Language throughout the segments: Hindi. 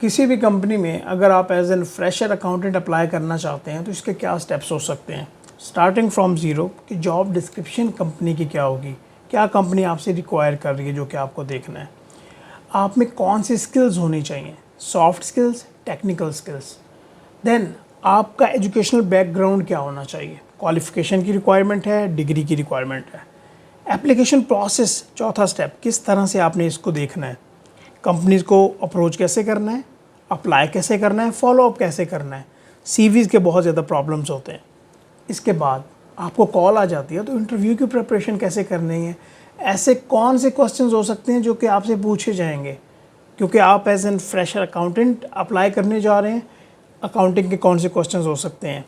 किसी भी कंपनी में अगर आप as an fresher accountant apply करना चाहते हैं तो इसके क्या स्टेप्स हो सकते हैं। स्टार्टिंग फ्रॉम ज़ीरो कि जॉब डिस्क्रिप्शन कंपनी की क्या होगी, क्या कंपनी आपसे रिक्वायर कर रही है, जो कि आपको देखना है। आप में कौन सी स्किल्स होनी चाहिए, soft skills, technical skills. Then आपका एजुकेशनल बैकग्राउंड क्या होना चाहिए, क्वालिफ़िकेशन की रिक्वायरमेंट है, डिग्री की रिक्वायरमेंट है। एप्लीकेशन प्रोसेस चौथा स्टेप, किस तरह से आपने इसको देखना है, कंपनीज को अप्रोच कैसे करना है, अप्लाई कैसे करना है, फॉलोअप कैसे करना है। सीवीज़ के बहुत ज़्यादा प्रॉब्लम्स होते हैं। इसके बाद आपको कॉल आ जाती है तो इंटरव्यू की प्रिपरेशन कैसे करनी है, ऐसे कौन से क्वेश्चंस हो सकते हैं जो कि आपसे पूछे जाएंगे, क्योंकि आप as an fresher accountant apply करने जा रहे हैं। अकाउंटिंग के कौन से क्वेश्चंस हो सकते हैं,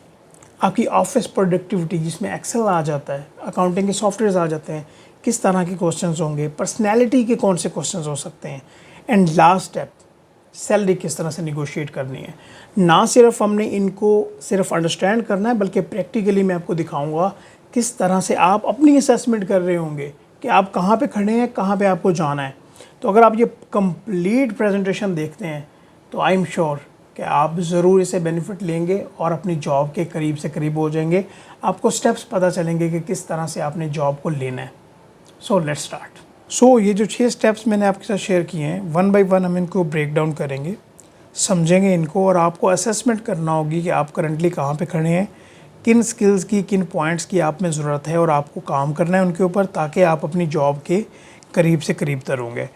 आपकी ऑफिस प्रोडक्टिविटी जिसमें एक्सेल आ जाता है, अकाउंटिंग के सॉफ्टवेयर आ जाते हैं, किस तरह के क्वेश्चंस होंगे, पर्सनैलिटी के कौन से क्वेश्चंस हो सकते हैं। एंड लास्ट स्टेप, सैलरी किस तरह से निगोशिएट करनी है। ना सिर्फ हमने इनको सिर्फ अंडरस्टैंड करना है, बल्कि प्रैक्टिकली मैं आपको दिखाऊंगा किस तरह से आप अपनी असेसमेंट कर रहे होंगे कि आप कहाँ पे खड़े हैं, कहाँ पे आपको जाना है। तो अगर आप ये कंप्लीट प्रेजेंटेशन देखते हैं तो आई एम श्योर कि आप ज़रूर इसे बेनिफिट लेंगे और अपनी जॉब के करीब से करीब हो जाएंगे। आपको स्टेप्स पता चलेंगे कि किस तरह से आपने जॉब को लेना है। So let's start. ये जो 6 स्टेप्स मैंने आपके साथ शेयर किए हैं, वन बाय वन हम इनको ब्रेक डाउन करेंगे, समझेंगे इनको, और आपको असेसमेंट करना होगी कि आप करंटली कहाँ पे खड़े हैं, किन स्किल्स की, किन पॉइंट्स की आप में ज़रूरत है और आपको काम करना है उनके ऊपर, ताकि आप अपनी जॉब के करीब से करीब तर होंगे।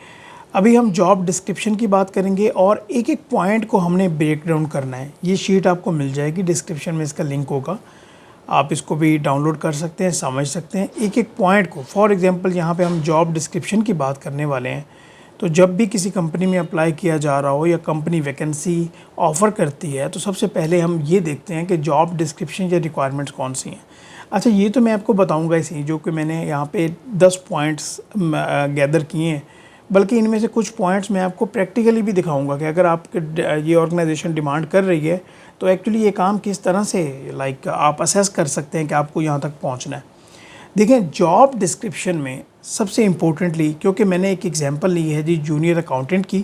अभी हम जॉब डिस्क्रिप्शन की बात करेंगे और एक एक पॉइंट को हमने ब्रेक डाउन करना है। ये शीट आपको मिल जाएगी, डिस्क्रिप्शन में इसका लिंक होगा, आप इसको भी डाउनलोड कर सकते हैं, समझ सकते हैं एक एक पॉइंट को। फॉर एग्जांपल यहाँ पे हम जॉब डिस्क्रिप्शन की बात करने वाले हैं, तो जब भी किसी कंपनी में अप्लाई किया जा रहा हो या कंपनी वैकेंसी ऑफ़र करती है तो सबसे पहले हम ये देखते हैं कि जॉब डिस्क्रिप्शन या रिक्वायरमेंट्स कौन सी हैं। अच्छा, ये तो मैं आपको बताऊँगा इसी, जो कि मैंने यहाँ पर 10 पॉइंट्स गैदर किए हैं, बल्कि इनमें से कुछ पॉइंट्स मैं आपको प्रैक्टिकली भी दिखाऊंगा कि अगर आपके ये ऑर्गेनाइजेशन डिमांड कर रही है तो एक्चुअली ये काम किस तरह से आप असेस कर सकते हैं कि आपको यहाँ तक पहुँचना है। देखें, जॉब डिस्क्रिप्शन में सबसे इम्पोर्टेंटली, क्योंकि मैंने एक एग्जांपल ली है जी जूनियर अकाउंटेंट की,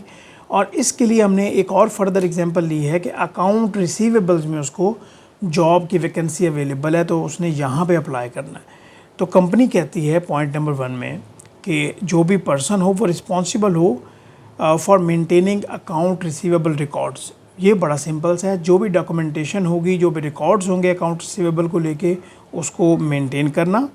और इसके लिए हमने एक और फर्दर एग्जांपल ली है कि अकाउंट रिसीवेबल्स में उसको जॉब की वैकेंसी अवेलेबल है तो उसने यहाँ पे अप्लाई करना है। तो कंपनी कहती है पॉइंट नंबर 1 में कि जो भी पर्सन हो वो रिस्पॉन्सिबल हो for maintaining account receivable records. ये बड़ा सिंपल सा है, जो भी डॉक्यूमेंटेशन होगी, जो भी रिकॉर्ड्स होंगे अकाउंट रिसीवेबल को लेके, उसको मेंटेन करना।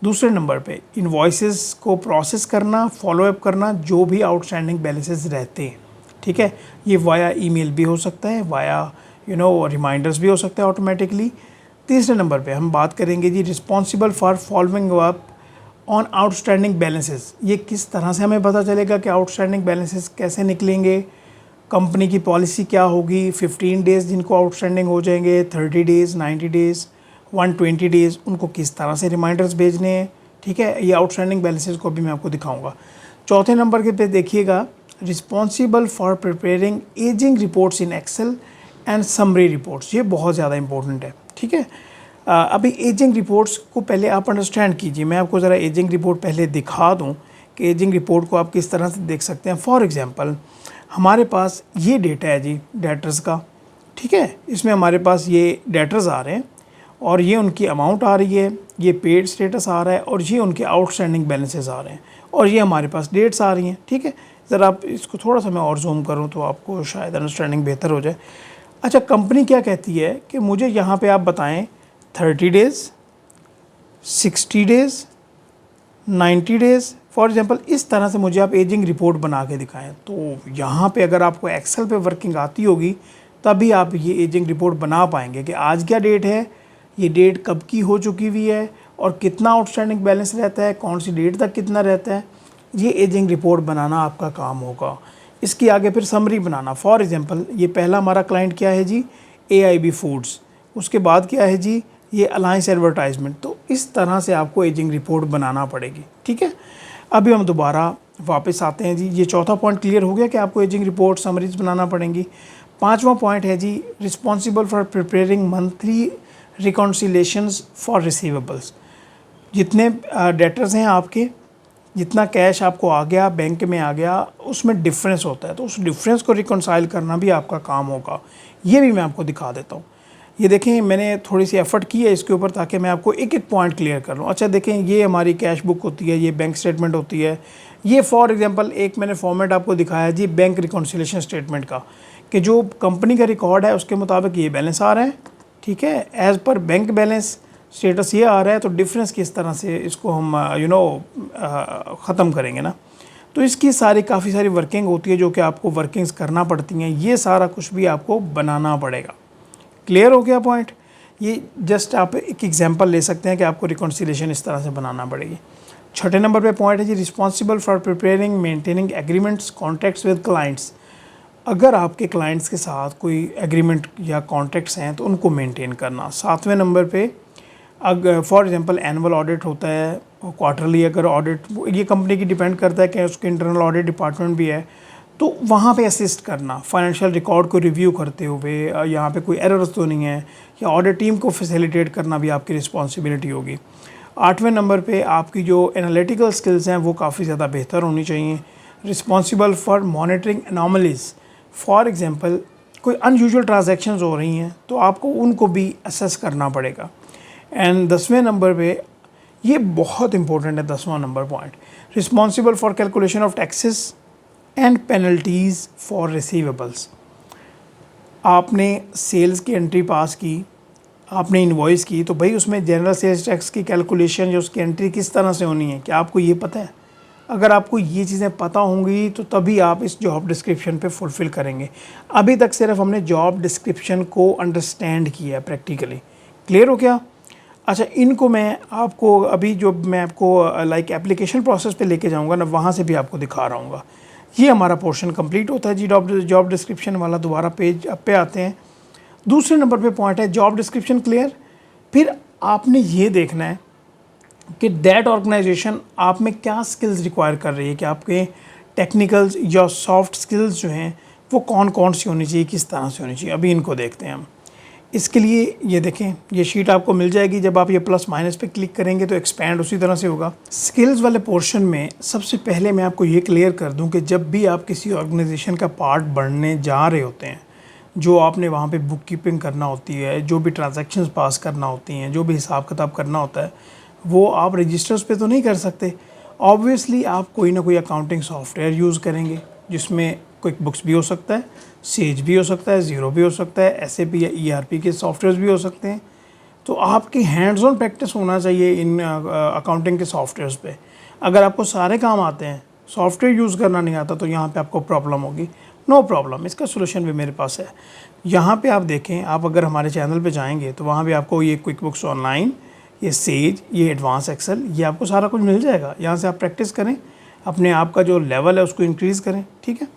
दूसरे नंबर पे इनवॉइसेस को प्रोसेस करना, फॉलोअप करना, जो भी आउटस्टैंडिंग बैलेंसेस रहते हैं, ठीक है। ये वाया ईमेल भी हो सकता है, वाया रिमाइंडर्स भी हो सकता है ऑटोमेटिकली। तीसरे नंबर पे हम बात करेंगे जी responsible for following up on outstanding balances. ये किस तरह से हमें पता चलेगा कि आउटस्टैंडिंग बैलेंसेस कैसे निकलेंगे, कंपनी की पॉलिसी क्या होगी, 15 डेज़ जिनको आउटस्टैंडिंग हो जाएंगे, 30 डेज़, 90 डेज़, 120 डेज़, उनको किस तरह से रिमाइंडर्स भेजने हैं, ठीक है। ये आउटस्टैंडिंग बैलेंसेस को भी मैं आपको दिखाऊंगा। चौथे नंबर के पे देखिएगा, responsible for preparing ageing reports in Excel and summary reports. ये बहुत ज़्यादा इंपॉर्टेंट है, ठीक है। अभी एजिंग रिपोर्ट्स को पहले आप अंडरस्टैंड कीजिए। मैं आपको ज़रा एजिंग रिपोर्ट पहले दिखा दूं कि एजिंग रिपोर्ट को आप किस तरह से देख सकते हैं। फॉर एग्जांपल, हमारे पास ये डेटा है जी डेटर्स का, ठीक है। इसमें हमारे पास ये डेटर्स आ रहे हैं और ये उनकी अमाउंट आ रही है, ये पेड स्टेटस आ रहा है और ये उनके आउटस्टैंडिंग बैलेंसेस आ रहे हैं और ये हमारे पास डेट्स आ रही हैं, ठीक है। ज़रा आप इसको थोड़ा सा मैं और जूम करूँ तो आपको शायद अंडरस्टैंडिंग बेहतर हो जाए। अच्छा, कंपनी क्या कहती है कि मुझे यहाँ पर आप बताएँ 30 days, 60 days, 90 days, for example इस तरह से मुझे आप एजिंग रिपोर्ट बना के दिखाएं। तो यहाँ पे अगर आपको एक्सेल पे वर्किंग आती होगी तभी आप ये एजिंग रिपोर्ट बना पाएंगे कि आज क्या डेट है, ये डेट कब की हो चुकी हुई है और कितना आउटस्टैंडिंग बैलेंस रहता है, कौन सी डेट तक कितना रहता है। ये एजिंग रिपोर्ट बनाना आपका काम होगा। इसकी आगे फिर समरी बनाना। फॉर एग्जाम्पल, ये पहला हमारा क्लाइंट क्या है जी, AIB फूड्स, उसके बाद क्या है जी, ये अलायंस एडवर्टाइजमेंट। तो इस तरह से आपको एजिंग रिपोर्ट बनाना पड़ेगी, ठीक है। अभी हम दोबारा वापस आते हैं जी। ये चौथा पॉइंट क्लियर हो गया कि आपको एजिंग रिपोर्ट समरीज बनाना पड़ेंगी। पांचवा पॉइंट है जी responsible for preparing monthly reconciliations for receivables. जितने डेटर्स हैं आपके, जितना कैश आपको आ गया बैंक में आ गया उसमें डिफरेंस होता है, तो उस डिफरेंस को रिकॉन्साइल करना भी आपका काम होगा। ये भी मैं आपको दिखा देता हूँ। ये देखें मैंने थोड़ी सी एफर्ट की है इसके ऊपर ताकि मैं आपको एक एक पॉइंट क्लियर कर लूँ। अच्छा देखें, ये हमारी कैश बुक होती है, ये बैंक स्टेटमेंट होती है। ये फॉर एग्जांपल एक मैंने फॉर्मेट आपको दिखाया जी बैंक रिकॉन्सिलेशन स्टेटमेंट का, कि जो कंपनी का रिकॉर्ड है उसके मुताबिक ये बैलेंस आ रहा है, ठीक है, as per bank balance status ये आ रहा है। तो डिफरेंस किस तरह से इसको हम ख़त्म करेंगे ना, तो इसकी काफ़ी सारी वर्किंग होती है जो कि आपको वर्किंग्स करना पड़ती हैं। ये सारा कुछ भी आपको बनाना पड़ेगा। क्लियर हो गया पॉइंट? ये जस्ट आप एक एग्जांपल ले सकते हैं कि आपको रिकॉन्सिलेशन इस तरह से बनाना पड़ेगी। छठे नंबर पे पॉइंट है जी responsible for preparing maintaining agreements contracts with clients. अगर आपके क्लाइंट्स के साथ कोई एग्रीमेंट या कॉन्ट्रैक्ट्स हैं तो उनको मेंटेन करना। सातवें नंबर पे अगर फॉर एग्जांपल एनुअल ऑडिट होता है, क्वार्टरली अगर ऑडिट, ये कंपनी की डिपेंड करता है कि उसके इंटरनल ऑडिट डिपार्टमेंट भी है, तो वहाँ पे असिस्ट करना, फाइनेंशियल रिकॉर्ड को रिव्यू करते हुए यहाँ पे कोई एरर्स तो नहीं है, या ऑडिट टीम को फैसिलिटेट करना भी आपकी रिस्पॉन्सिबिलिटी होगी। आठवें नंबर पे आपकी जो एनालिटिकल स्किल्स हैं वो काफ़ी ज़्यादा बेहतर होनी चाहिए। Responsible for monitoring anomalies, for example कोई अनयूजुअल ट्रांजैक्शंस हो रही हैं तो आपको उनको भी असेस करना पड़ेगा। एंड 10वें नंबर पे, ये बहुत इंपॉर्टेंट है 10वां number point, responsible for calculation of taxes and penalties for receivables. आपने सेल्स की एंट्री पास की, आपने इनवॉइस की, तो भाई उसमें जनरल सेल्स टैक्स की कैलकुलेशन या उसकी एंट्री किस तरह से होनी है, क्या आपको ये पता है? अगर आपको ये चीज़ें पता होंगी तो तभी आप इस जॉब डिस्क्रिप्शन पे फुलफ़िल करेंगे। अभी तक सिर्फ हमने जॉब डिस्क्रिप्शन को अंडरस्टैंड किया है प्रैक्टिकली। क्लियर हो क्या? अच्छा, इनको मैं आपको अभी जो मैं आपको लाइक एप्लीकेशन प्रोसेस पे लेके जाऊंगा ना, वहाँ से भी आपको दिखा रहा हूँ। ये हमारा पोर्शन कंप्लीट होता है जी जॉब डिस्क्रिप्शन वाला। दोबारा पेज पे आते हैं। दूसरे नंबर पे पॉइंट है जॉब डिस्क्रिप्शन क्लियर। फिर आपने ये देखना है कि दैट ऑर्गेनाइजेशन आप में क्या स्किल्स रिक्वायर कर रही है, कि आपके टेक्निकल्स या सॉफ्ट स्किल्स जो हैं वो कौन कौन सी होनी चाहिए, किस तरह से होनी चाहिए। अभी इनको देखते हैं हम। इसके लिए ये देखें, ये शीट आपको मिल जाएगी। जब आप ये प्लस माइनस पे क्लिक करेंगे तो एक्सपैंड उसी तरह से होगा। स्किल्स वाले पोर्शन में सबसे पहले मैं आपको ये क्लियर कर दूं कि जब भी आप किसी ऑर्गेनाइजेशन का पार्ट बनने जा रहे होते हैं, जो आपने वहाँ पे बुक कीपिंग करना होती है, जो भी ट्रांजैक्शंस पास करना होती हैं, जो भी हिसाब किताब करना होता है, वो आप रजिस्टर्स पे तो नहीं कर सकते। ऑब्वियसली आप कोई ना कोई अकाउंटिंग सॉफ्टवेयर यूज़ करेंगे, जिसमें क्विक बुक्स भी हो सकता है, सेज भी हो सकता है, ज़ीरो भी हो सकता है, SAP या ERP के सॉफ्टवेयर भी हो सकते हैं। तो आपकी हैंड्स ऑन प्रैक्टिस होना चाहिए इन अकाउंटिंग के सॉफ्टवेयर्स पे। अगर आपको सारे काम आते हैं, सॉफ्टवेयर यूज़ करना नहीं आता, तो यहाँ पे आपको प्रॉब्लम होगी। नो प्रॉब्लम, इसका सोल्यूशन भी मेरे पास है। यहाँ पे आप देखें, आप अगर हमारे चैनल पे जाएंगे तो वहाँ भी आपको ये क्विक बुक्स ऑनलाइन, ये सेज, ये एडवांस एक्सेल, ये आपको सारा कुछ मिल जाएगा। यहाँ से आप प्रैक्टिस करें, अपने आप का जो लेवल है उसको इंक्रीज़ करें, ठीक है।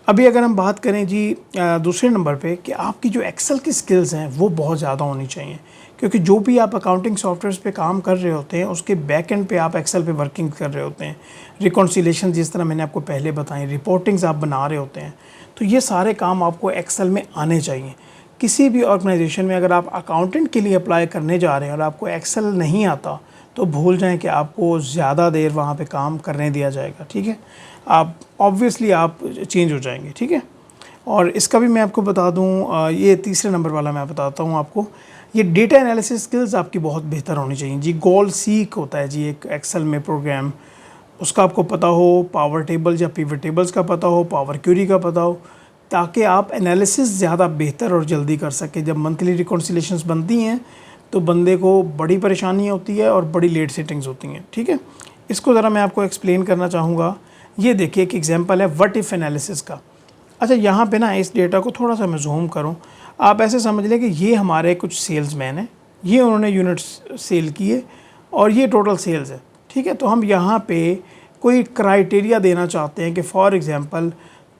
अभी अगर हम बात करें जी दूसरे नंबर पे कि आपकी जो एक्सेल की स्किल्स हैं वो बहुत ज़्यादा होनी चाहिए, क्योंकि जो भी आप अकाउंटिंग सॉफ्टवेयर्स पे काम कर रहे होते हैं उसके बैक एंड पे आप एक्सेल पे वर्किंग कर रहे होते हैं। रिकॉन्सिलेशन जिस तरह मैंने आपको पहले बताई, रिपोर्टिंग्स आप बना रहे होते हैं, तो ये सारे काम आपको एक्सेल में आने चाहिए। किसी भी ऑर्गेनाइजेशन में अगर आप अकाउंटेंट के लिए अप्लाई करने जा रहे हैं और आपको एक्सेल नहीं आता, तो भूल जाएं कि आपको ज़्यादा देर वहाँ पे काम करने दिया जाएगा, ठीक है। आप ऑब्वियसली आप चेंज हो जाएंगे, ठीक है। और इसका भी मैं आपको बता दूँ, ये तीसरे नंबर वाला मैं बताता हूँ आपको। ये डेटा एनालिसिस स्किल्स आपकी बहुत बेहतर होनी चाहिए जी। गोल सीक होता है जी एक एक्सेल में प्रोग्राम, उसका आपको पता हो, पावर टेबल या पिवट टेबल्स का पता हो, पावर क्यूरी का पता हो, ताकि आप एनालिसिस ज़्यादा बेहतर और जल्दी कर सकें। जब मंथली रिकॉन्सिलेशंस बनती हैं तो बंदे को बड़ी परेशानी होती है और बड़ी लेट सेटिंग्स होती हैं, ठीक है। इसको ज़रा मैं आपको एक्सप्लेन करना चाहूँगा। ये देखिए एक एग्जांपल है व्हाट इफ़ एनालिसिस का। अच्छा, यहाँ पे ना इस डेटा को थोड़ा सा मैं जूम करूँ, आप ऐसे समझ लें कि ये हमारे कुछ सेल्समैन हैं, ये उन्होंने यूनिट्स सेल किए और ये टोटल सेल्स है, ठीक है। तो हम यहाँ पे कोई क्राइटेरिया देना चाहते हैं कि फॉर एग्ज़ाम्पल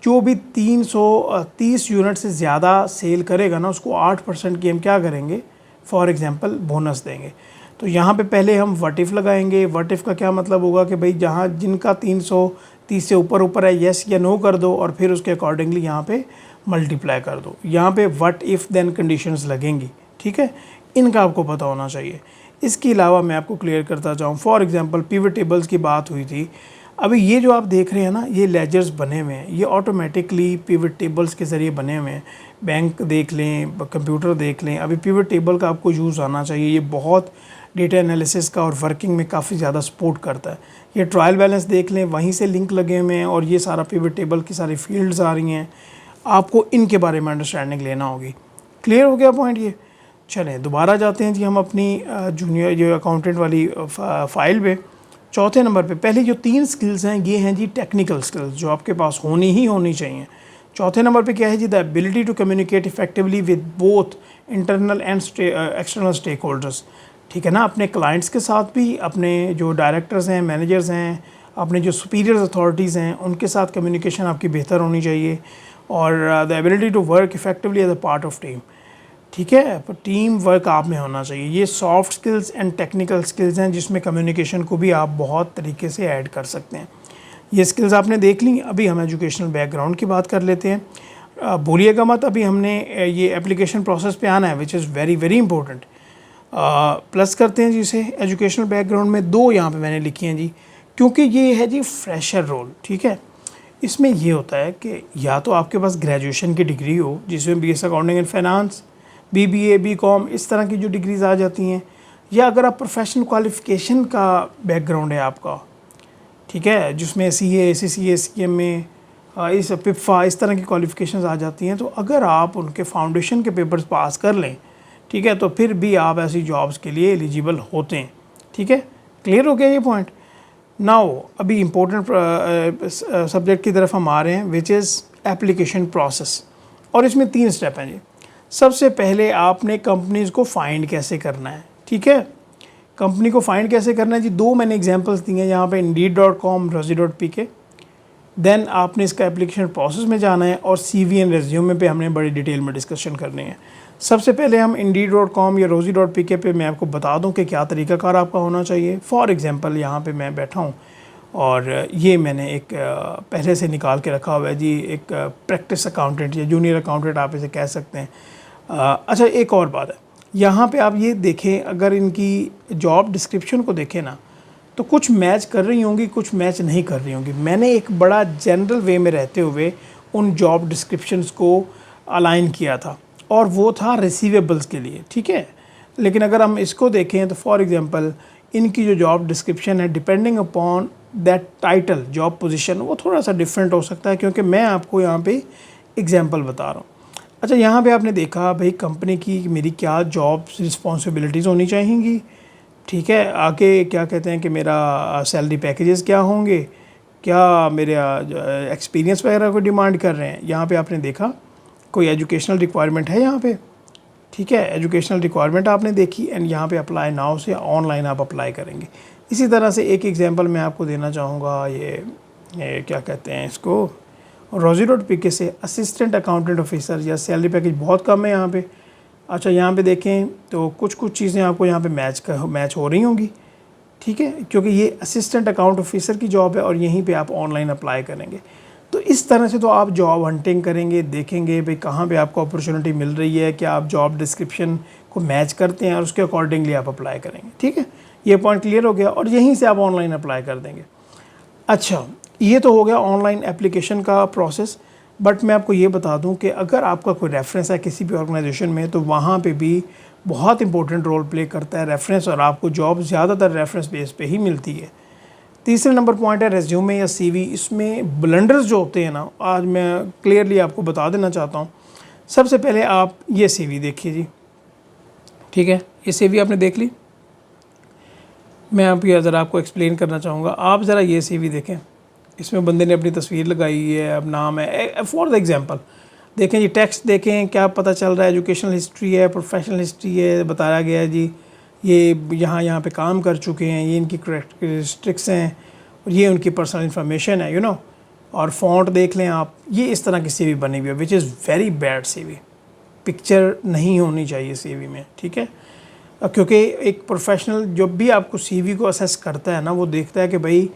जो भी 330 यूनिट से ज़्यादा सेल करेगा ना, उसको 8% की हम क्या करेंगे, फॉर एग्ज़ाम्पल बोनस देंगे। तो यहाँ पे पहले हम व्हाट इफ़ लगाएंगे। व्हाट इफ़ का क्या मतलब होगा कि भाई जहाँ जिनका 330 से ऊपर है, येस या नो कर दो और फिर उसके अकॉर्डिंगली यहाँ पे मल्टीप्लाई कर दो। यहाँ पे व्हाट इफ़ देन कंडीशंस लगेंगी, ठीक है। इनका आपको पता होना चाहिए। इसके अलावा मैं आपको क्लियर करता चाहूँ, फॉर एग्जांपल पिवट टेबल्स की बात हुई थी। अभी ये जो आप देख रहे हैं ना, ये लेजर्स बने हुए हैं, ये ऑटोमेटिकली पिवट टेबल्स के ज़रिए बने हुए हैं। बैंक देख लें, कंप्यूटर देख लें, अभी पिवट टेबल का आपको यूज़ आना चाहिए। ये बहुत डेटा एनालिसिस का और वर्किंग में काफ़ी ज़्यादा सपोर्ट करता है। ये ट्रायल बैलेंस देख लें, वहीं से लिंक लगे हुए हैं और ये सारा पिवट टेबल की सारी फील्ड्स आ रही हैं। आपको इनके बारे में अंडरस्टैंडिंग लेना होगी। क्लियर हो गया पॉइंट ये? चलें दोबारा जाते हैं जी हम अपनी जूनियर जो अकाउंटेंट वाली फ़ाइल पे। चौथे नंबर पे पहली जो 3 स्किल्स हैं ये हैं जी टेक्निकल स्किल्स, जो आपके पास होनी चाहिए। चौथे नंबर पे क्या है जी? The ability to communicate effectively with both internal and external stakeholders. ठीक है ना, अपने क्लाइंट्स के साथ भी, अपने जो डायरेक्टर्स हैं, मैनेजर्स हैं, अपने जो सुपीरियर अथॉरिटीज़ हैं, उनके साथ कम्युनिकेशन आपकी बेहतर होनी चाहिए। और the ability to work effectively as a part of team. ठीक है, पर टीम वर्क आप में होना चाहिए। ये soft skills and technical skills हैं जिसमें कम्युनिकेशन को भी आप बहुत तरीके से ऐड कर सकते हैं। ये स्किल्स आपने देख ली। अभी हम एजुकेशनल बैकग्राउंड की बात कर लेते हैं। भूलिएगा मत, अभी हमने ये एप्लीकेशन प्रोसेस पे आना है, which is very very important. Plus करते हैं जी इसे एजुकेशनल बैकग्राउंड में 2 यहाँ पे मैंने लिखी हैं जी, क्योंकि ये है जी फ्रेशर रोल। ठीक है, इसमें ये होता है कि या तो आपके पास ग्रेजुएशन की डिग्री हो जिसमें BS accounting and finance, BBA, BCom इस तरह की जो डिग्रीज़ आ जाती हैं, या अगर आप प्रोफेशनल क्वालिफ़िकेशन का बैकग्राउंड है आपका, ठीक है, जिसमें CA, CCA, CMA, इस PIPFA इस तरह की क्वालिफ़िकेशंस आ जाती हैं, तो अगर आप उनके फाउंडेशन के पेपर्स पास कर लें, ठीक है, तो फिर भी आप ऐसी जॉब्स के लिए एलिजिबल होते हैं। ठीक है, क्लियर हो गया ये पॉइंट? नाउ अभी इम्पोर्टेंट सब्जेक्ट की तरफ हम आ रहे हैं, विच इज़ एप्लीकेशन प्रोसेस। और इसमें 3 स्टेप हैं जी। सबसे पहले आपने कंपनीज़ को फाइंड कैसे करना है। ठीक है, कंपनी को फाइंड कैसे करना है जी? 2 मैंने एग्जांपल्स दिए हैं यहाँ पे, Indeed.com, Rosie.pk। देन आपने इसका एप्लीकेशन प्रोसेस में जाना है और CV एंड रेज्यूमे पे हमने बड़ी डिटेल में डिस्कशन करनी है। सबसे पहले हम Indeed.com या Rosie.pk पे मैं आपको बता दूं कि क्या तरीकाकार आपका होना चाहिए। फॉर एग्जांपल यहाँ पे मैं बैठा हूँ और ये मैंने एक पहले से निकाल के रखा हुआ है जी, एक प्रैक्टिस अकाउंटेंट या जूनियर अकाउंटेंट आप इसे कह सकते हैं। अच्छा, एक और बात है, यहाँ पे आप ये देखें, अगर इनकी जॉब डिस्क्रिप्शन को देखें ना, तो कुछ मैच कर रही होंगी, कुछ मैच नहीं कर रही होंगी। मैंने एक बड़ा जनरल वे में रहते हुए उन जॉब डिस्क्रिप्शंस को अलाइन किया था, और वो था रिसीवेबल्स के लिए। ठीक है, लेकिन अगर हम इसको देखें तो फॉर एग्जांपल इनकी जो जॉब डिस्क्रिप्शन है, depending upon that title, job position, वो थोड़ा सा डिफरेंट हो सकता है, क्योंकि मैं आपको यहाँ पे एग्जांपल बता रहा हूँ। अच्छा, यहाँ पे आपने देखा भाई कंपनी की मेरी क्या जॉब रिस्पॉन्सिबिलिटीज़ होनी चाहिएंगी। ठीक है, आगे क्या कहते हैं कि मेरा सैलरी पैकेजेस क्या होंगे, क्या मेरा एक्सपीरियंस वगैरह को डिमांड कर रहे हैं। यहाँ पे आपने देखा कोई एजुकेशनल रिक्वायरमेंट है यहाँ पे। ठीक है, एजुकेशनल रिक्वायरमेंट आपने देखी एंड यहाँ पे अप्लाई नाउ से ऑनलाइन आप अप्लाई करेंगे। इसी तरह से एक एग्जांपल मैं आपको देना चाहूँगा, ये क्या कहते हैं इसको, Rosie.pk से असिस्टेंट अकाउंटेंट ऑफिसर, या सैलरी पैकेज बहुत कम है यहाँ पे। अच्छा, यहाँ पे देखें तो कुछ चीज़ें आपको यहाँ पे मैच हो रही होंगी। ठीक है, क्योंकि ये असिस्टेंट अकाउंट ऑफिसर की जॉब है और यहीं पे आप ऑनलाइन अप्लाई करेंगे। तो इस तरह से तो आप जॉब हंटिंग करेंगे, देखेंगे भाई कहाँ पे आपको अपॉर्चुनिटी मिल रही है, क्या आप जॉब डिस्क्रिप्शन को मैच करते हैं, और उसके अकॉर्डिंगली आप अप्लाई करेंगे। ठीक है, ये पॉइंट क्लियर हो गया, और यहीं से आप ऑनलाइन अप्लाई कर देंगे। अच्छा, ये तो हो गया ऑनलाइन एप्लीकेशन का प्रोसेस। बट मैं आपको ये बता दूं कि अगर आपका कोई रेफरेंस है किसी भी ऑर्गेनाइजेशन में, तो वहाँ पे भी बहुत इंपॉर्टेंट रोल प्ले करता है रेफरेंस, और आपको जॉब ज़्यादातर रेफरेंस बेस पे ही मिलती है। तीसरे नंबर पॉइंट है रेज्यूमे या CV। इसमें ब्लंडर्स जो होते हैं ना, आज मैं क्लियरली आपको बता देना चाहता हूँ। सबसे पहले आप ये CV देखिए जी। ठीक है, ये CV आपने देख ली। मैं आप ये ज़रा आपको एक्सप्लेन करना चाहूँगा। आप ज़रा ये CV देखें, इसमें बंदे ने अपनी तस्वीर लगाई है, अब नाम है, फॉर द एग्जांपल देखें जी, टेक्स्ट देखें क्या पता चल रहा है, एजुकेशनल हिस्ट्री है, प्रोफेशनल हिस्ट्री है, बताया गया है जी ये यहाँ पे काम कर चुके हैं, ये इनकी करेक्टरिस्टिक्स हैं, और ये उनकी पर्सनल इन्फॉर्मेशन है, और फ़ॉन्ट देख लें आप। ये इस तरह की CV बनी हुई है, which is very bad CV। Picture नहीं होनी चाहिए CV में। ठीक है, क्योंकि एक प्रोफेशनल जब भी आपको CV को असेस करता है ना, वो देखता है कि भाई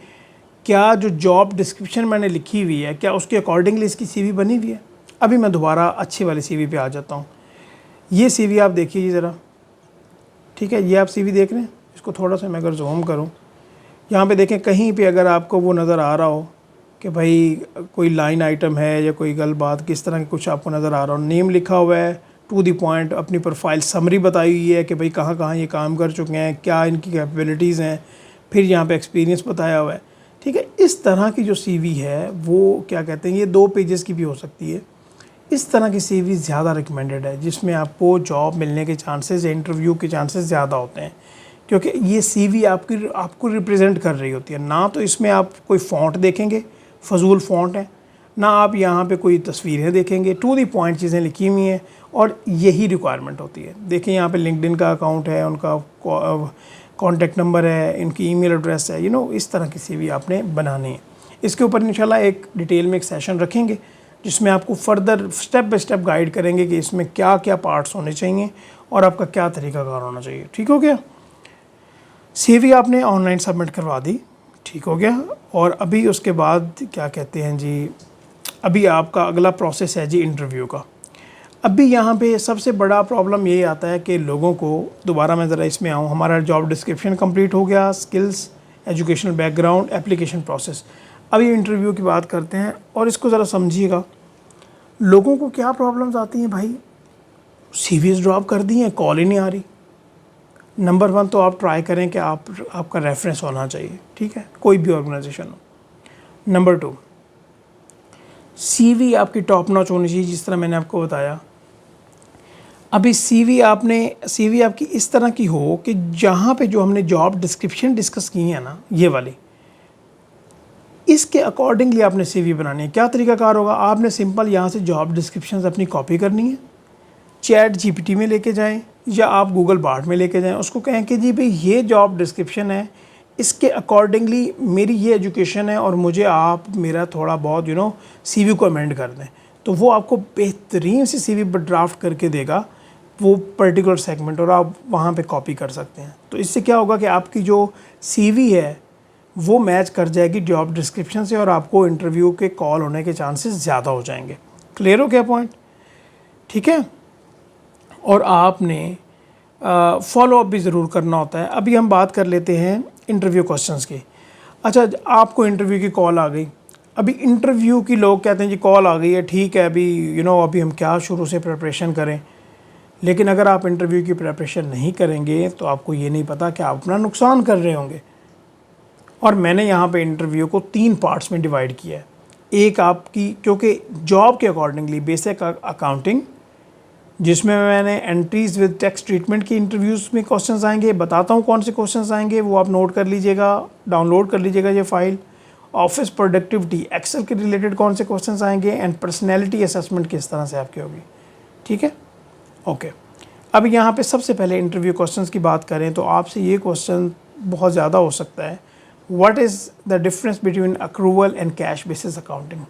क्या जो जॉब डिस्क्रिप्शन मैंने लिखी हुई है, क्या उसके अकॉर्डिंगली इसकी CV बनी हुई है। अभी मैं दोबारा अच्छी वाली CV पे आ जाता हूँ। ये CV आप देखिए जी ज़रा। ठीक है, ये आप CV देख रहे हैं, इसको थोड़ा सा मैं अगर जूम करूँ, यहाँ पे देखें कहीं पे अगर आपको वो नज़र आ रहा हो कि भाई कोई लाइन आइटम है या कोई गल बात किस तरह की कुछ आपको नज़र आ रहा हो, नेम लिखा हुआ है, टू द पॉइंट अपनी प्रोफाइल समरी बताई हुई है कि भाई कहाँ कहाँ ये काम कर चुके हैं, क्या इनकी कैपेबिलिटीज़ हैं, फिर यहाँ पे एक्सपीरियंस बताया हुआ है। ठीक है, इस तरह की जो CV है वो क्या कहते हैं, ये 2 पेजेस की भी हो सकती है। इस तरह की CV ज़्यादा रिकमेंडेड है, जिसमें आपको जॉब मिलने के चांसेस या इंटरव्यू के चांसेस ज़्यादा होते हैं, क्योंकि ये CV आपको रिप्रेजेंट कर रही होती है। ना तो इसमें आप कोई फ़ॉन्ट देखेंगे, फजूल फ़ॉन्ट है, ना आप यहाँ पे कोई तस्वीरें देखेंगे, टू दी पॉइंट चीज़ें लिखी हुई हैं, और यही रिक्वायरमेंट होती है। देखिए यहाँ पे लिंक्डइन का अकाउंट है, उनका कॉन्टेक्ट नंबर है, इनकी ईमेल एड्रेस है, इस तरह की CV आपने बनानी है। इसके ऊपर इंशाल्लाह एक डिटेल में एक सेशन रखेंगे जिसमें आपको further step by step guide करेंगे कि इसमें क्या क्या पार्ट्स होने चाहिए और आपका क्या तरीक़ाकार होना चाहिए। ठीक हो गया, CV आपने ऑनलाइन सबमिट करवा दी, ठीक हो गया। और अभी उसके बाद क्या कहते हैं जी, अभी आपका अगला प्रोसेस है जी इंटरव्यू का। अभी यहाँ पे सबसे बड़ा प्रॉब्लम ये आता है कि लोगों को, दोबारा मैं ज़रा इसमें आऊँ, हमारा जॉब डिस्क्रिप्शन कंप्लीट हो गया, skills, educational background, application process. अभी इंटरव्यू की बात करते हैं और इसको ज़रा समझिएगा। लोगों को क्या प्रॉब्लम्स आती हैं भाई, CVs ड्रॉप कर दी हैं, कॉल ही नहीं आ रही। नंबर 1 तो आप ट्राई करें कि आपका रेफरेंस होना चाहिए, ठीक है, कोई भी ऑर्गेनाइजेशन हो। नंबर 2, CV आपकी टॉप नॉच होनी चाहिए, जिस तरह मैंने आपको बताया। अभी CV आपकी इस तरह की हो कि जहाँ पे जो हमने जॉब डिस्क्रिप्शन डिस्कस की है ना, ये वाली, इसके अकॉर्डिंगली आपने CV बनानी है। क्या तरीकाकार होगा, आपने सिंपल यहाँ से जॉब डिस्क्रिप्शन अपनी कॉपी करनी है, चैट GPT में लेके जाएं या आप गूगल बार्ड में लेके जाएं, उसको कहें कि जी भाई ये जॉब डिस्क्रिप्शन है, इसके अकॉर्डिंगली मेरी ये एजुकेशन है और मुझे आप मेरा थोड़ा बहुत CV को अमेंड कर दें, तो वो आपको बेहतरीन सी CV ड्राफ्ट करके देगा वो पर्टिकुलर सेगमेंट, और आप वहाँ पे कॉपी कर सकते हैं। तो इससे क्या होगा कि आपकी जो CV है वो मैच कर जाएगी जॉब डिस्क्रिप्शन से और आपको इंटरव्यू के कॉल होने के चांसेस ज़्यादा हो जाएंगे। क्लियर हो क्या पॉइंट? ठीक है, और आपने फॉलो अप भी ज़रूर करना होता है। अभी हम बात कर लेते हैं इंटरव्यू क्वेश्चंस की। अच्छा, आपको इंटरव्यू की कॉल आ गई। अभी इंटरव्यू की लोग कहते हैं जी कॉल आ गई है, ठीक है, अभी अभी हम क्या शुरू से प्रिपरेशन करें। लेकिन अगर आप इंटरव्यू की प्रिपरेशन नहीं करेंगे तो आपको ये नहीं पता कि आप अपना नुकसान कर रहे होंगे। और मैंने यहाँ पे इंटरव्यू को 3 पार्ट्स में डिवाइड किया है। एक आपकी, क्योंकि जॉब के अकॉर्डिंगली बेसिक अकाउंटिंग, जिसमें मैंने एंट्रीज विद टैक्स ट्रीटमेंट की इंटरव्यूज़ में क्वेश्चंस आएंगे, बताता हूँ कौन से क्वेश्चंस आएंगे, वो आप नोट कर लीजिएगा, डाउनलोड कर लीजिएगा ये फाइल। ऑफिस प्रोडक्टिविटी, एक्सेल के रिलेटेड कौन से क्वेश्चंस आएंगे, एंड पर्सनैलिटी असेसमेंट किस तरह से आपकी होगी। ठीक है, ओके। अब यहाँ पे सबसे पहले इंटरव्यू क्वेश्चंस की बात करें तो आपसे ये क्वेश्चन बहुत ज़्यादा हो सकता है, what is the difference between accrual and cash basis accounting.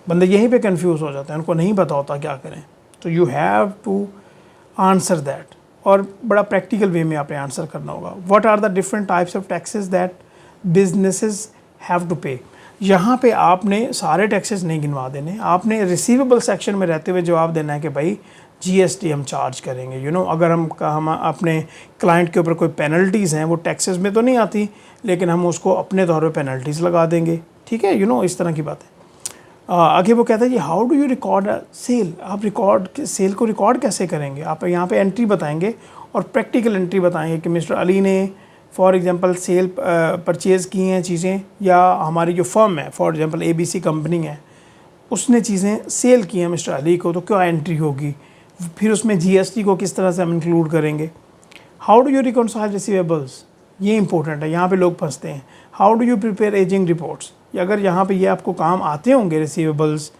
बंदे यहीं पे कंफ्यूज हो जाते हैं, उनको नहीं पता होता क्या करें। तो you have to answer that, और बड़ा प्रैक्टिकल वे में आपने आंसर करना होगा। What are the different types of taxes that businesses have to pay. यहाँ पे आपने सारे टैक्सेस नहीं गिनवा देने, आपने रिसीवेबल सेक्शन में रहते हुए जवाब देना है कि भाई GST हम चार्ज करेंगे। अगर हम अपने क्लाइंट के ऊपर कोई पेनल्टीज़ हैं, वो टैक्सेस में तो नहीं आती, लेकिन हम उसको अपने तौर पे पेनल्टीज़ लगा देंगे। ठीक है, इस तरह की बात है। आगे वो कहता है जी how do you record sale. आप सेल को रिकॉर्ड कैसे करेंगे। आप यहाँ पे एंट्री बताएंगे और प्रैक्टिकल एंट्री बताएंगे कि मिस्टर अली ने फॉर एग्जांपल सेल परचेज़ की हैं चीज़ें, या हमारी जो फर्म है फॉर एग्जांपल ABC कंपनी है, उसने चीज़ें सेल की हैं मिस्टर अली को, तो क्या एंट्री होगी। फिर उसमें GST को किस तरह से हम इंक्लूड करेंगे। How do you reconcile receivables, ये इंपॉर्टेंट है, यहाँ पे लोग फंसते हैं। How do you prepare ageing reports, अगर यहाँ पे ये आपको काम आते होंगे रिसीवेबल्स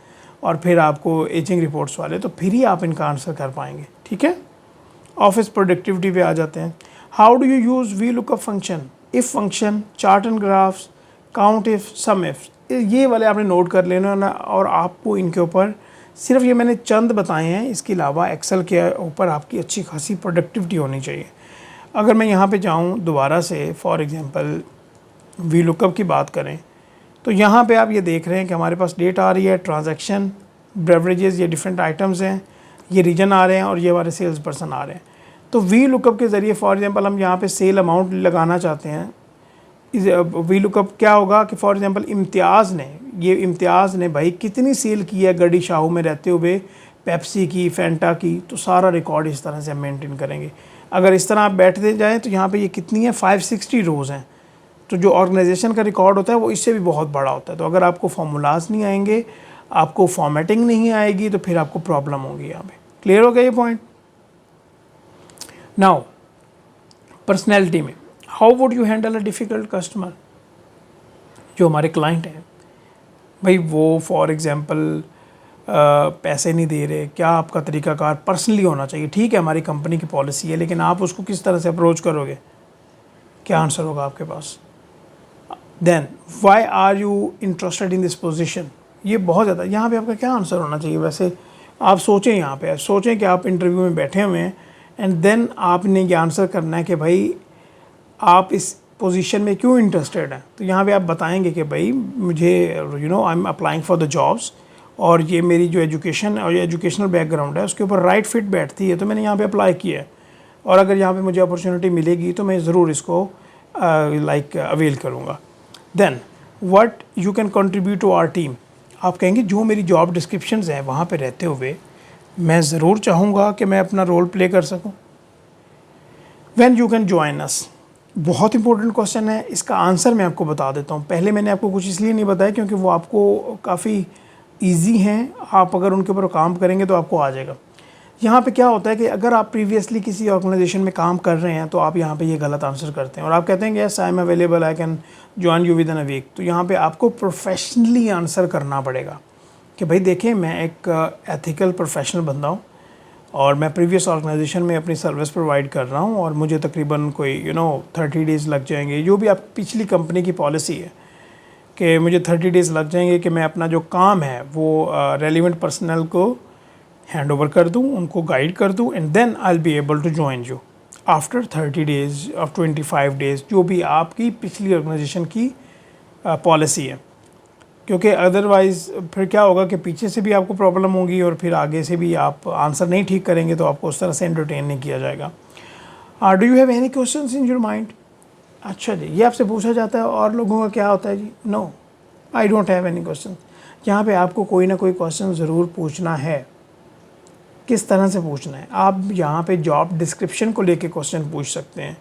और फिर आपको एजिंग रिपोर्ट्स वाले, तो फिर ही आप इनका आंसर कर पाएंगे। ठीक है, ऑफिस प्रोडक्टिविटी पे आ जाते हैं। How do you use VLOOKUP function, if function, chart and graphs, count if, sum if, ये वाले आपने नोट कर लेना ना। और आपको इनके ऊपर सिर्फ ये मैंने चंद बताए हैं, इसके अलावा एक्सेल के ऊपर आपकी अच्छी खासी प्रोडक्टिविटी होनी चाहिए। अगर मैं यहाँ पे जाऊँ दोबारा से, फॉर एग्जांपल VLOOKUP की बात करें, तो यहाँ पे आप ये देख रहे हैं कि हमारे पास डेट आ रही है, ट्रांजैक्शन, बेवरेजेस, ये डिफरेंट आइटम्स हैं, ये रीजन आ रहे हैं और ये हमारे सेल्स पर्सन आ रहे हैं। तो वी लुकअप के ज़रिए फॉर एग्जांपल हम यहाँ पे सेल अमाउंट लगाना चाहते हैं। वी लुकअप क्या होगा कि फॉर एग्जांपल इम्तियाज़ ने भाई कितनी सेल की है गढ़ी शाहू में रहते हुए, पेप्सी की, फैंटा की, तो सारा रिकॉर्ड इस तरह से हम मेंटेन करेंगे। अगर इस तरह आप बैठते जाएँ तो यहाँ पे ये कितनी है, 560 रोज़ हैं। तो जो ऑर्गेनाइजेशन का रिकॉर्ड होता है वो इससे भी बहुत बड़ा होता है। तो अगर आपको फार्मूलाज नहीं आएंगे, आपको फॉर्मेटिंग नहीं आएगी, तो फिर आपको प्रॉब्लम होगी यहाँ पे। क्लियर हो गया ये पॉइंट? नाउ पर्सनैलिटी में how would you handle a difficult customer? जो हमारे क्लाइंट हैं भाई, वो फॉर एग्जांपल पैसे नहीं दे रहे, क्या आपका तरीक़ाकार पर्सनली होना चाहिए? ठीक है, हमारी कंपनी की पॉलिसी है, लेकिन आप उसको किस तरह से अप्रोच करोगे? क्या आंसर होगा आपके पास? Then why are you interested in this position? ये बहुत ज़्यादा, यहाँ पे आपका क्या आंसर होना चाहिए? वैसे आप सोचें, यहाँ पे सोचें कि आप इंटरव्यू में बैठे हुए हैं एंड देन आपने ये आंसर करना है कि भाई आप इस पोजीशन में क्यों इंटरेस्टेड हैं। तो यहाँ पे आप बताएंगे कि भाई मुझे I am applying for the jobs, और ये मेरी जो एजुकेशन और एजुकेशनल बैकग्राउंड है उसके ऊपर राइट फिट बैठती है, तो मैंने यहाँ पे अप्लाई किया है, और अगर यहाँ पे मुझे अपॉर्चुनिटी मिलेगी तो मैं ज़रूर इसको अवेल करूँगा। Then what you can contribute to our team? आप कहेंगे जो मेरी जॉब डिस्क्रिप्शंस हैं वहाँ पे रहते हुए मैं ज़रूर चाहूँगा कि मैं अपना रोल प्ले कर सकूँ। When you can join us? बहुत इंपॉर्टेंट क्वेश्चन है, इसका आंसर मैं आपको बता देता हूँ। पहले मैंने आपको कुछ इसलिए नहीं बताया क्योंकि वो आपको काफ़ी ईजी हैं, आप अगर उनके ऊपर काम करेंगे तो आपको आ जाएगा। यहाँ पे क्या होता है कि अगर आप प्रीवियसली किसी ऑर्गेनाइजेशन में काम कर रहे हैं तो आप यहाँ पे ये गलत आंसर करते हैं और आप कहते हैं कि yes I am available, I can join you within a week. तो यहाँ पे आपको प्रोफेशनली आंसर करना पड़ेगा कि भाई देखिए मैं एक एथिकल प्रोफेशनल बंदा हूँ और मैं प्रीवियस ऑर्गेनाइजेशन में अपनी सर्विस प्रोवाइड कर रहा हूँ और मुझे तकरीबन कोई 30 डेज़ लग जाएंगे, जो भी आप पिछली कंपनी की पॉलिसी है कि मुझे 30 डेज़ लग जाएंगे कि मैं अपना जो काम है वो रेलिवेंट पर्सनल को हैंड ओवर कर दूँ, उनको गाइड कर दूँ, and then I will be able to join you after 30 days और 25 डेज़, जो भी आपकी पिछली ऑर्गेनाइजेशन की पॉलिसी है। क्योंकि अदरवाइज़ फिर क्या होगा कि पीछे से भी आपको प्रॉब्लम होगी और फिर आगे से भी आप आंसर नहीं ठीक करेंगे तो आपको उस तरह से एंटरटेन नहीं किया जाएगा। Do you have any questions in your mind? अच्छा जी, ये आपसे पूछा जाता है और लोगों का क्या होता है जी? No, I don't have any question. यहाँ पे आपको कोई ना कोई क्वेश्चन ज़रूर पूछना है। किस तरह से पूछना है? आप यहाँ पे जॉब डिस्क्रिप्शन को लेके क्वेश्चन पूछ सकते हैं।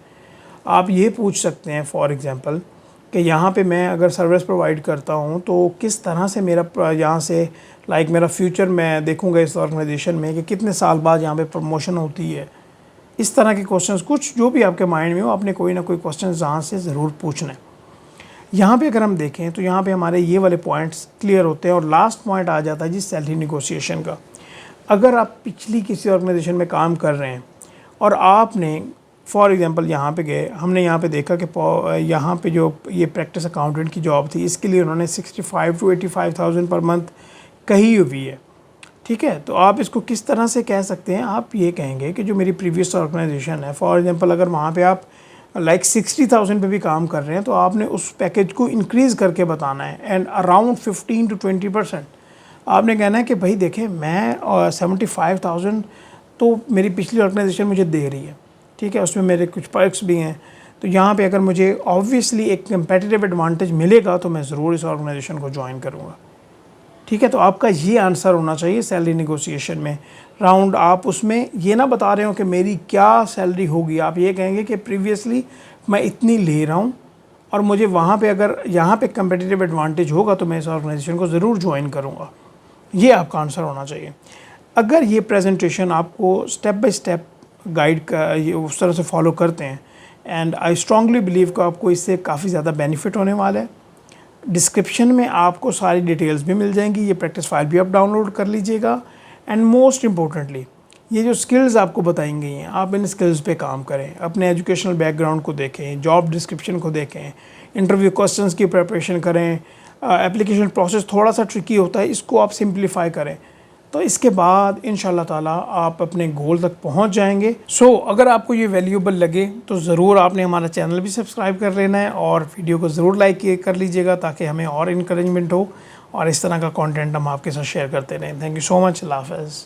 आप ये पूछ सकते हैं फॉर एग्जांपल कि यहाँ पे मैं अगर सर्विस प्रोवाइड करता हूँ तो किस तरह से मेरा यहाँ से मेरा फ्यूचर मैं देखूँगा इस ऑर्गेनाइजेशन में कि कितने साल बाद यहाँ पे प्रमोशन होती है। इस तरह के क्वेश्चंस कुछ जो भी आपके माइंड में हो, आपने कोई ना कोई क्वेश्चन यहाँ से ज़रूर पूछना है। यहाँ पे अगर हम देखें तो यहाँ पे हमारे ये वाले पॉइंट्स क्लियर होते हैं और लास्ट पॉइंट आ जाता है जी सैलरी निगोशिएशन का। अगर आप पिछली किसी ऑर्गेनाइजेशन में काम कर रहे हैं और आपने फॉर एग्जांपल यहाँ पे गए, हमने यहाँ पे देखा कि यहाँ पे जो ये प्रैक्टिस अकाउंटेंट की जॉब थी इसके लिए उन्होंने 65 to 85,000 पर मंथ कही हुई है, ठीक है। तो आप इसको किस तरह से कह सकते हैं? आप ये कहेंगे कि जो मेरी प्रीवियस ऑर्गेनाइजेशन है फॉर एग्जांपल अगर वहाँ पे आप 60,000 पे भी काम कर रहे हैं तो आपने उस पैकेज को इंक्रीज़ करके बताना है एंड अराउंड 15 to 20% आपने कहना है कि भाई देखें मैं 75,000 तो मेरी पिछली ऑर्गेनाइजेशन मुझे दे रही है, ठीक है, उसमें मेरे कुछ पर्क्स भी हैं। तो यहाँ पे अगर मुझे ऑब्वियसली एक कंपेटिटिव एडवांटेज मिलेगा तो मैं ज़रूर इस ऑर्गेनाइजेशन को ज्वाइन करूँगा, ठीक है। तो आपका ये आंसर होना चाहिए सैलरी नेगोशिएशन में। राउंड आप उसमें ये ना बता रहे हो कि मेरी क्या सैलरी होगी, आप ये कहेंगे कि प्रीवियसली मैं इतनी ले रहा हूँ और मुझे वहाँ पे अगर यहाँ पे कंपेटिटिव एडवांटेज होगा तो मैं इस ऑर्गेनाइजेशन को ज़रूर ज्वाइन करूँगा। ये आपका आंसर होना चाहिए। अगर ये प्रेजेंटेशन आपको स्टेप बाय स्टेप गाइड का ये उस तरह से फॉलो करते हैं एंड आई स्ट्रांगली बिलीव कि आपको इससे काफ़ी ज़्यादा बेनिफिट होने वाला है। डिस्क्रिप्शन में आपको सारी डिटेल्स भी मिल जाएंगी, ये प्रैक्टिस फाइल भी आप डाउनलोड कर लीजिएगा एंड मोस्ट इम्पोर्टेंटली ये जो स्किल्स आपको बताई गई हैं आप इन स्किल्स पे काम करें, अपने एजुकेशनल बैकग्राउंड को देखें, जॉब डिस्क्रिप्शन को देखें, इंटरव्यू क्वेश्चंस की प्रिपरेशन करें। एप्लीकेशन प्रोसेस थोड़ा सा ट्रिकी होता है, इसको आप सिंप्लीफाई करें तो इसके बाद इंशाल्लाह ताला आप अपने गोल तक पहुंच जाएंगे। अगर आपको ये वैल्यूएबल लगे तो ज़रूर आपने हमारा चैनल भी सब्सक्राइब कर लेना है और वीडियो को ज़रूर लाइक कर लीजिएगा ताकि हमें और इनकरेजमेंट हो और इस तरह का कंटेंट हम आपके साथ शेयर करते रहें। Thank you so much. अल्लाह हाफ़िज़।